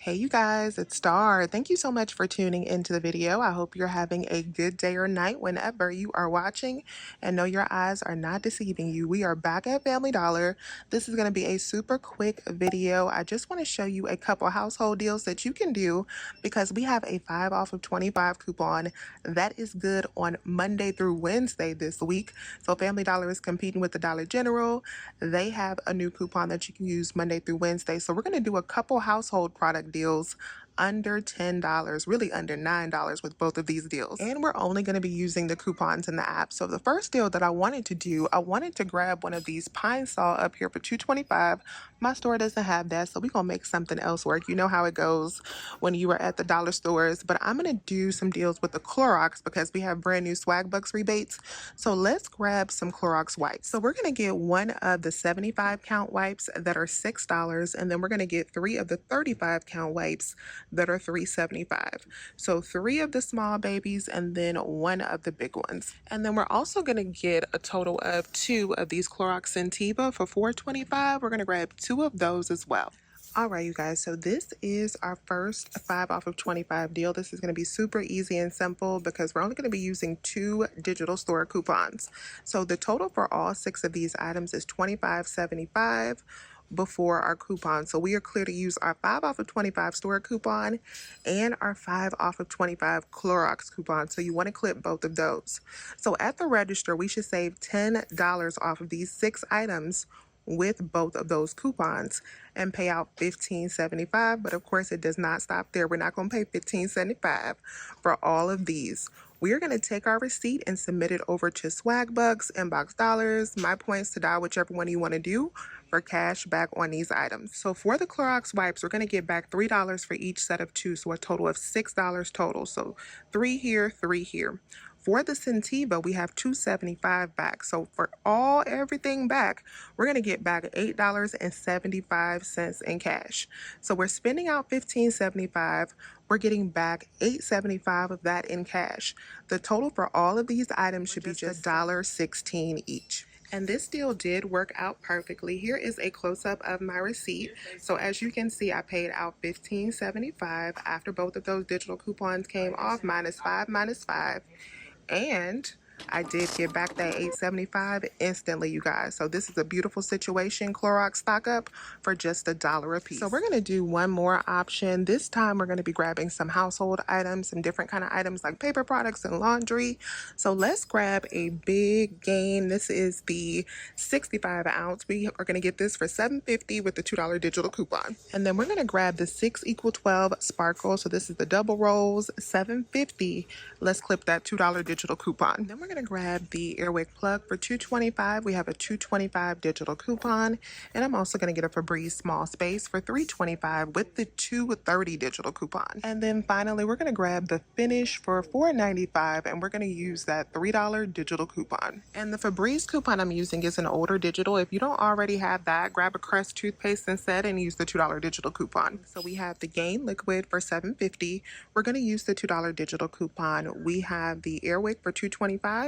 Hey you guys, it's Star. Thank you so much for tuning into the video. I hope you're having a good day or night whenever you are watching, and know your eyes are not deceiving you. We are back at Family Dollar. This is going to be a super quick video. I just want to show you a couple household deals that you can do because we have a 5 off of 25 coupon that is good on Monday through Wednesday this week. So Family Dollar is competing with the Dollar General. They have a new coupon that you can use Monday through Wednesday. So we're going to do a couple household product deals under $10, really under $9 with both of these deals. And we're only going to be using the coupons in the app. So the first deal that I wanted to do, I wanted to grab one of these Pine Sol up here for $2.25. My store doesn't have that, so we're going to make something else work. You know how it goes when you are at the dollar stores. But I'm going to do some deals with the Clorox because we have brand new Swag Bucks rebates. So let's grab some Clorox wipes. So we're going to get one of the 75 count wipes that are $6, and then we're going to get 3 of the 35 count wipes that are $3.75. So 3 of the small babies and then 1 of the big ones. And then we're also going to get a total of 2 of these Clorox Scentiva for $4.25. We're going to grab 2 of those as well. All right, you guys, so this is our first 5 off of 25 deal. This is going to be super easy and simple because we're only going to be using 2 digital store coupons. So the total for all 6 of these items is $25.75 before our coupon. So we are clear to use our 5 off of 25 store coupon and our 5 off of 25 Clorox coupon. So you want to clip both of those. So at the register, we should save $10 off of these 6 items with both of those coupons and pay out $15.75. But of course, it does not stop there. We're not going to pay $15.75 for all of these. We are going to take our receipt and submit it over to Swagbucks, Inbox Dollars, My Points to Dial, whichever one you want to do, for cash back on these items. So for the Clorox wipes, we're going to get back $3 for each set of 2, so a total of $6 total. So 3 here, 3 here. For the Scentiva, we have $2.75 back. So for everything back, we're going to get back $8.75 in cash. So we're spending out $15.75. We're getting back $8.75 of that in cash. The total for all of these items should be just $1.16 each. And this deal did work out perfectly. Here is a close-up of my receipt. So as you can see, I paid out $15.75 after both of those digital coupons came off, -5, -5. And I did get back that $8.75 instantly, you guys. So this is a beautiful situation. Clorox stock up for just $1 a piece. So we're going to do one more option. This time we're going to be grabbing some household items, some different kind of items like paper products and laundry. So let's grab a big gain. This is the 65 ounce. We are going to get this for $7.50 with the $2 digital coupon. And then we're going to grab the 6 = 12 sparkle. So this is the double rolls, $7.50. Let's clip that $2 digital coupon. Then we're going to grab the Airwick plug for $2.25. We have a $2.25 digital coupon. And I'm also going to get a Febreze small space for $3.25 with the $2.30 digital coupon. And then finally, we're going to grab the Finish for $4.95, and we're going to use that $3 digital coupon. And the Febreze coupon I'm using is an older digital. If you don't already have that, grab a Crest toothpaste instead and use the $2 digital coupon. So we have the Gain liquid for $7.50. We're going to use the $2 digital coupon. We have the Airwick for $2.25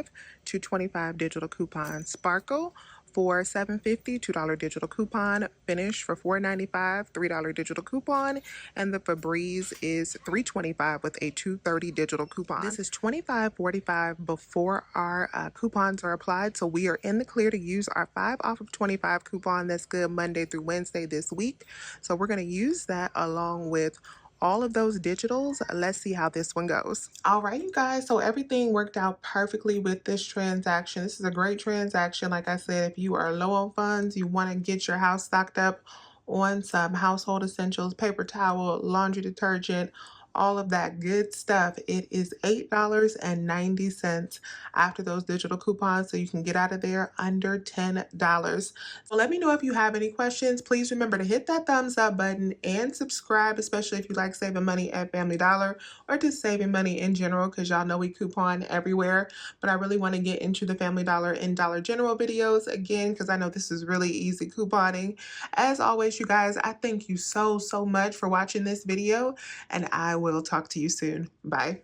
digital coupon. Sparkle for $7.50, $2 digital coupon. Finish for $4.95, $3 digital coupon. And the Febreze is $3.25 with a $2.30 digital coupon. This is $25.45 before our coupons are applied. So we are in the clear to use our 5 off of 25 coupon that's good Monday through Wednesday this week. So we're going to use that along with all of those digitals. Let's see how this one goes. All right, you guys, so everything worked out perfectly with this transaction. This is a great transaction. Like I said, if you are low on funds, you want to get your house stocked up on some household essentials, paper towel, laundry detergent, all of that good stuff, it is $8.90 after those digital coupons, so you can get out of there under $10. So let me know if you have any questions. Please remember to hit that thumbs up button and subscribe, especially if you like saving money at Family Dollar or just saving money in general, because y'all know we coupon everywhere. But I really want to get into the Family Dollar and Dollar General videos again, because I know this is really easy couponing. As always, you guys, I thank you so much for watching this video, and I will talk to you soon. Bye.